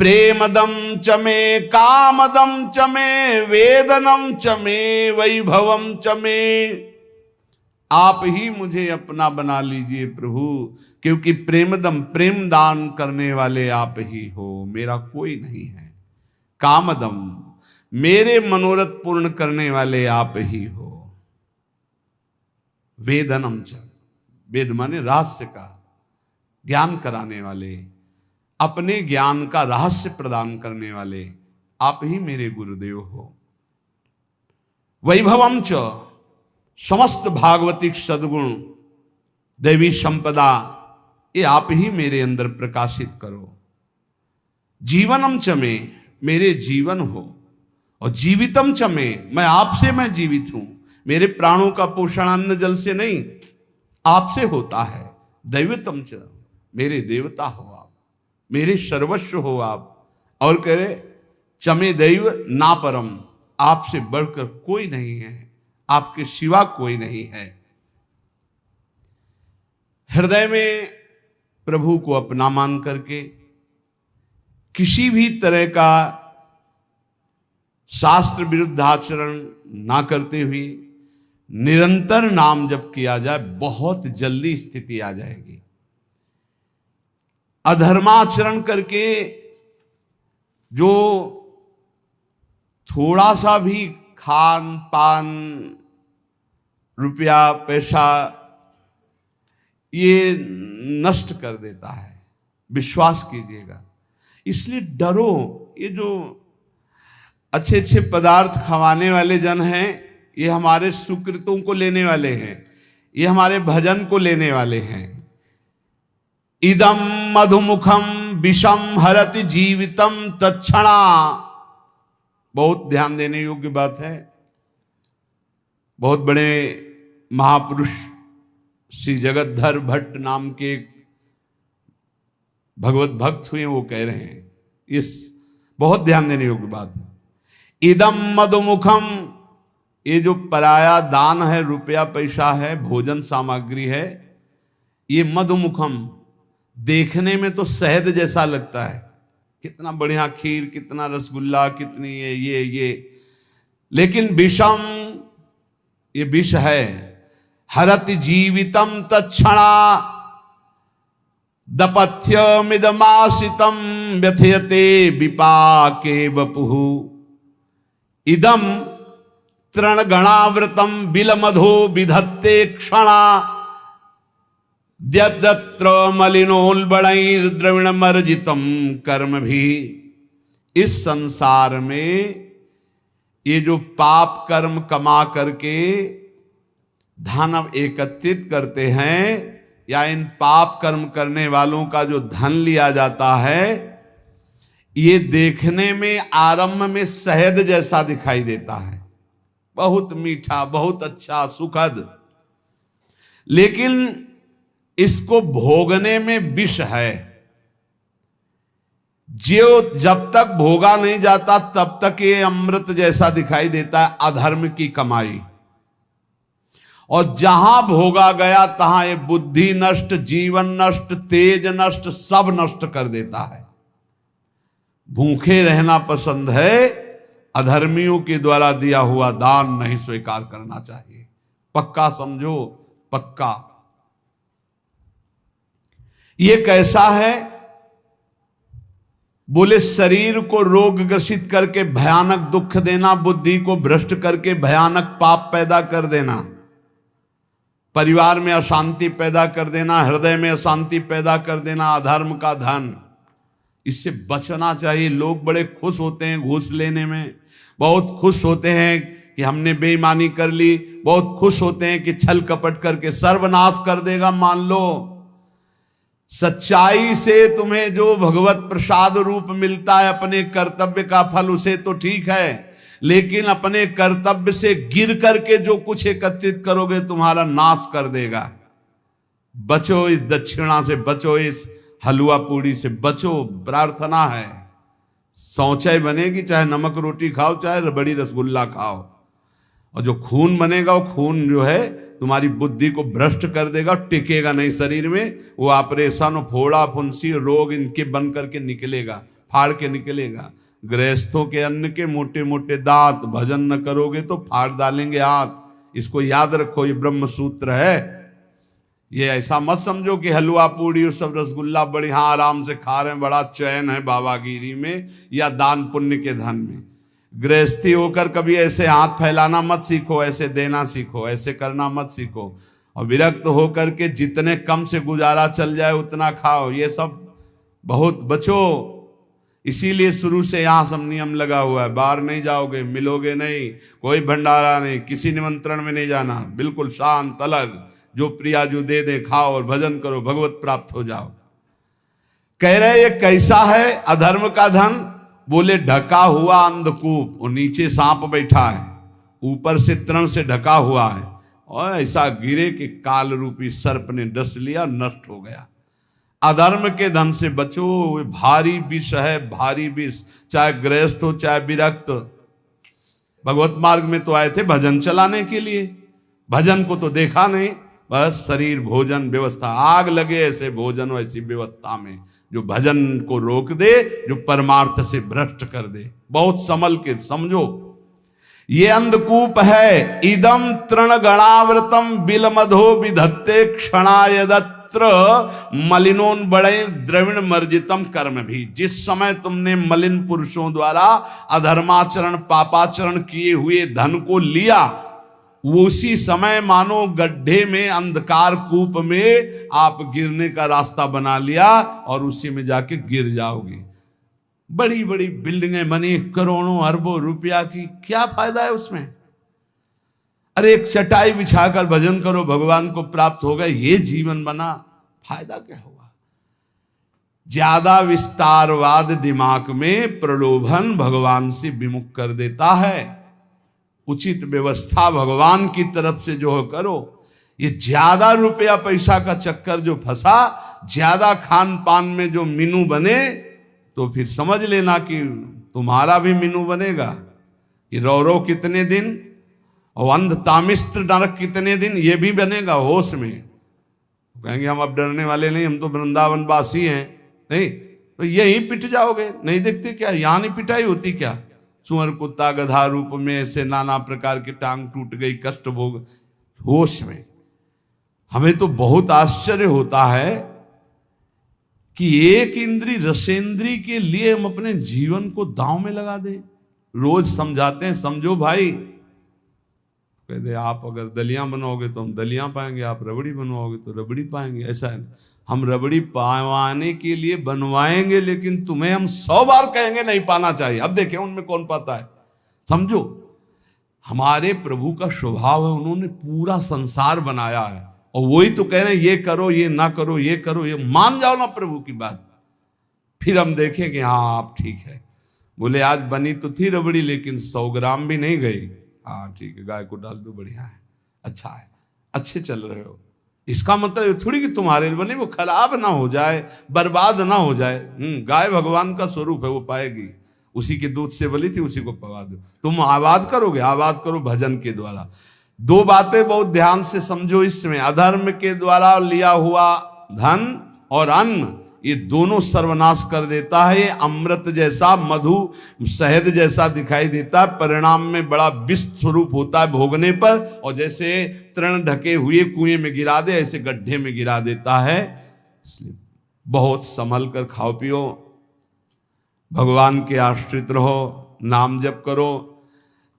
प्रेमदम चमे कामदम चमे वेदनम चमे वैभवम चमे। आप ही मुझे अपना बना लीजिए प्रभु, क्योंकि प्रेमदम प्रेम दान करने वाले आप ही हो, मेरा कोई नहीं है। कामदम मेरे मनोरथ पूर्ण करने वाले आप ही हो। वेदनम च, वेद माने रहस्य का ज्ञान कराने वाले, अपने ज्ञान का रहस्य प्रदान करने वाले आप ही मेरे गुरुदेव हो। वैभवम च, समस्त भागवतिक सद्गुण दैवी संपदा ये आप ही मेरे अंदर प्रकाशित करो। जीवनम च में, मेरे जीवन हो। और जीवितम च में, मैं आपसे मैं जीवित हूं। मेरे प्राणों का पोषण अन्न जल से नहीं, आपसे होता है। दैवतम च, मेरे देवता हो आप, मेरे सर्वस्व हो आप। और कह रहे चमे दैव ना परम, आपसे बढ़कर कोई नहीं है, आपके सिवा कोई नहीं है। हृदय में प्रभु को अपना मान करके किसी भी तरह का शास्त्र विरुद्ध आचरण ना करते हुए निरंतर नाम जप किया जाए, बहुत जल्दी स्थिति आ जाएगी। अधर्माचरण करके जो थोड़ा सा भी खान पान रुपया पैसा ये नष्ट कर देता है, विश्वास कीजिएगा। इसलिए डरो। ये जो अच्छे अच्छे पदार्थ खवाने वाले जन हैं, ये हमारे सुकृतों को लेने वाले हैं, ये हमारे भजन को लेने वाले हैं। इदम मधुमुखम विषम हरति जीवितम तत्क्षणा। बहुत ध्यान देने योग्य बात है। बहुत बड़े महापुरुष श्री जगतधर भट्ट नाम के भगवत भक्त हुए, वो कह रहे हैं, इस बहुत ध्यान देने योग्य बात है। इदम मधुमुखम, ये जो पराया दान है, रुपया पैसा है, भोजन सामग्री है, ये मधुमुखम देखने में तो शहद जैसा लगता है, कितना बढ़िया खीर, कितना रसगुल्ला, कितनी ये, लेकिन विषम, ये विष है। हरति जीवितम तत्क्षणा दपथ्यमिदमासितम व्यथयते विपाके वपुः इदम तृणगणावृतम बिलमधो विधत्ते क्षणा द्यद्यत्र मलिनोल्बणैर्द्रविणमर्जितम कर्म भी। इस संसार में ये जो पाप कर्म कमा करके धन एकत्रित करते हैं, या इन पाप कर्म करने वालों का जो धन लिया जाता है, ये देखने में आरंभ में शहद जैसा दिखाई देता है, बहुत मीठा, बहुत अच्छा, सुखद, लेकिन इसको भोगने में विष है। जो जब तक भोगा नहीं जाता तब तक ये अमृत जैसा दिखाई देता है, अधर्म की कमाई। और जहां भोगा गया तहां ये बुद्धि नष्ट, जीवन नष्ट, तेज नष्ट, सब नष्ट कर देता है। भूखे रहना पसंद है, अधर्मियों के द्वारा दिया हुआ दान नहीं स्वीकार करना चाहिए। पक्का समझो, पक्का। ये कैसा है? बोले शरीर को रोग ग्रसित करके भयानक दुख देना, बुद्धि को भ्रष्ट करके भयानक पाप पैदा कर देना, परिवार में अशांति पैदा कर देना, हृदय में अशांति पैदा कर देना, अधर्म का धन। इससे बचना चाहिए। लोग बड़े खुश होते हैं घूस लेने में, बहुत खुश होते हैं कि हमने बेईमानी कर ली, बहुत खुश होते हैं कि छल कपट करके सर्वनाश कर देगा। मान लो सच्चाई से तुम्हें जो भगवत प्रसाद रूप मिलता है अपने कर्तव्य का फल, उसे तो ठीक है, लेकिन अपने कर्तव्य से गिर करके जो कुछ एकत्रित करोगे तुम्हारा नाश कर देगा। बचो इस दक्षिणा से, बचो इस हलवा पूड़ी से, बचो। प्रार्थना है, शौचाई बनेगी, चाहे नमक रोटी खाओ, चाहे रबड़ी रसगुल्ला खाओ। और जो खून बनेगा, वो खून जो है तुम्हारी बुद्धि को भ्रष्ट कर देगा, टिकेगा नहीं शरीर में। वो ऑपरेशन, फोड़ा फुंसी, रोग इनके बन करके निकलेगा, फाड़ के निकलेगा। गृहस्थों के अन्न के मोटे मोटे दांत, भजन न करोगे तो फाड़ डालेंगे हाथ। इसको याद रखो, ये ब्रह्म सूत्र है। ये ऐसा मत समझो कि हलवा पूड़ी और सब रसगुल्ला बढ़िया आराम से खा रहे हैं, बड़ा चैन है बाबागिरी में या दान पुण्य के धन में। गृहस्थी होकर कभी ऐसे हाथ फैलाना मत सीखो, ऐसे देना सीखो, ऐसे करना मत सीखो। और विरक्त होकर के जितने कम से गुजारा चल जाए उतना खाओ, ये सब बहुत बचो। इसीलिए शुरू से यहाँ सब नियम लगा हुआ है, बाहर नहीं जाओगे, मिलोगे नहीं, कोई भंडारा नहीं, किसी निमंत्रण में नहीं जाना, बिल्कुल शांत अलग, जो प्रिया जो दे दे खाओ और भजन करो, भगवत प्राप्त हो जाओ। कह रहे ये कैसा है अधर्म का धन? बोले ढका हुआ अंधकूप, और नीचे सांप बैठा है, ऊपर से तृण से ढका हुआ है, और ऐसा गिरे कि काल रूपी सर्प ने डस लिया, नष्ट हो गया। अधर्म के धन से बचो, भारी विष है, भारी विष। चाहे गृहस्थ हो चाहे विरक्त, भगवत मार्ग में तो आए थे भजन चलाने के लिए, भजन को तो देखा नहीं, बस शरीर भोजन व्यवस्था। आग लगे ऐसे भोजन और ऐसी व्यवस्था में जो भजन को रोक दे, जो परमार्थ से भ्रष्ट कर दे। बहुत संभल के समझो, ये अंधकूप है। इदम तृण गणावृतम बिलमधो विधत्ते क्षणायदत्र मलिनोन बड़े द्रविण मर्जितम कर्म भी। जिस समय तुमने मलिन पुरुषों द्वारा अधर्माचरण पापाचरण किए हुए धन को लिया, उसी समय मानो गड्ढे में, अंधकार कूप में आप गिरने का रास्ता बना लिया और उसी में जाके गिर जाओगे। बड़ी बड़ी बिल्डिंगें बनी करोड़ों अरबों रुपया की, क्या फायदा है उसमें? अरे एक चटाई बिछाकर भजन करो, भगवान को प्राप्त होगा, ये जीवन बना, फायदा क्या हुआ? ज्यादा विस्तारवाद दिमाग में प्रलोभन भगवान से विमुख कर देता है। उचित व्यवस्था भगवान की तरफ से जो करो। ये ज्यादा रुपया पैसा का चक्कर जो फंसा, ज्यादा खान पान में जो मीनू बने, तो फिर समझ लेना कि तुम्हारा भी मीनू बनेगा। कि रौरव कितने दिन और अंध तामिस्त्र नरक कितने दिन, ये भी बनेगा होश में। कहेंगे हम अब डरने वाले नहीं, हम तो वृंदावन वासी हैं, नहीं तो यही पिट जाओगे। नहीं देखते क्या, यहाँ नहीं पिटाई होती क्या? सुअर कुत्ता गधा रूप में ऐसे नाना प्रकार की टांग टूट गई, कष्ट भोग, होश में। हमें तो बहुत आश्चर्य होता है कि एक इंद्री रसेंद्री के लिए हम अपने जीवन को दांव में लगा दे। रोज समझाते हैं, समझो भाई, कहते आप अगर दलियां बनवाओगे तो हम दलियां पाएंगे, आप रबड़ी बनवाओगे तो रबड़ी पाएंगे। ऐसा है, हम रबड़ी पावाने के लिए बनवाएंगे, लेकिन तुम्हें हम 100 बार कहेंगे नहीं पाना चाहिए। अब देखें उनमें कौन पाता है। समझो, हमारे प्रभु का स्वभाव है, उन्होंने पूरा संसार बनाया है और वही तो कह रहे हैं ये करो, ये ना करो, ये करो, ये मान जाओ ना प्रभु की बात, फिर हम देखेंगे हाँ आप ठीक है। बोले आज बनी तो थी रबड़ी लेकिन 100 ग्राम भी नहीं गई। हाँ ठीक है, गाय को डाल दो, बढ़िया है, अच्छा है, अच्छे चल रहे हो। इसका मतलब थोड़ी कि तुम्हारे लिए बने वो खराब ना हो जाए, बर्बाद ना हो जाए। गाय भगवान का स्वरूप है, वो पाएगी, उसी के दूध से बली थी, उसी को पवा दो। तुम आबाद करोगे, आबाद करो भजन के द्वारा। 2 बातें बहुत ध्यान से समझो इसमें, अधर्म के द्वारा लिया हुआ धन और अन्न, ये दोनों सर्वनाश कर देता है। ये अमृत जैसा, मधु शहद जैसा दिखाई देता है, परिणाम में बड़ा विष स्वरूप होता है भोगने पर। और जैसे तृण ढके हुए कुएं में गिरा दे, ऐसे गड्ढे में गिरा देता है। इसलिए बहुत संभल कर खाओ पियो, भगवान के आश्रित रहो, नाम जप करो।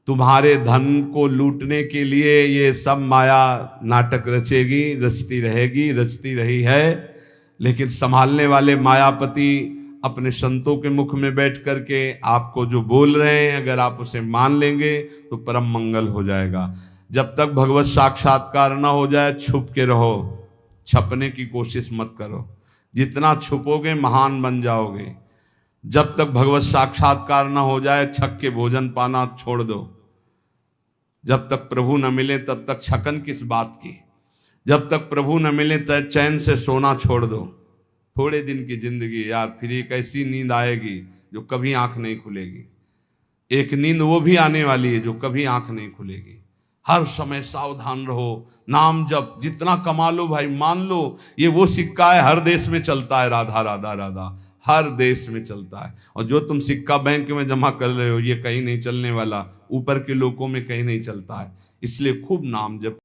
तुम्हारे धन को लूटने के लिए ये सब माया नाटक रचेगी, रचती रहेगी, रचती रही है। लेकिन संभालने वाले मायापति अपने संतों के मुख में बैठ करके आपको जो बोल रहे हैं, अगर आप उसे मान लेंगे तो परम मंगल हो जाएगा। जब तक भगवत साक्षात्कार ना हो जाए छुप के रहो, छपने की कोशिश मत करो। जितना छुपोगे महान बन जाओगे। जब तक भगवत साक्षात्कार ना हो जाए छक के भोजन पाना छोड़ दो। जब तक प्रभु न मिले तब तक छकन किस बात की। जब तक प्रभु न मिले तब चैन से सोना छोड़ दो। थोड़े दिन की जिंदगी यार, फिर एक ऐसी नींद आएगी जो कभी आंख नहीं खुलेगी। एक नींद वो भी आने वाली है जो कभी आंख नहीं खुलेगी। हर समय सावधान रहो, नाम जप, जितना कमा लो भाई, मान लो ये वो सिक्का है, हर देश में चलता है, राधा राधा राधा, हर देश में चलता है। और जो तुम सिक्का बैंक में जमा कर रहे हो ये कहीं नहीं चलने वाला, ऊपर के लोगों में कहीं नहीं चलता है। इसलिए खूब नाम जप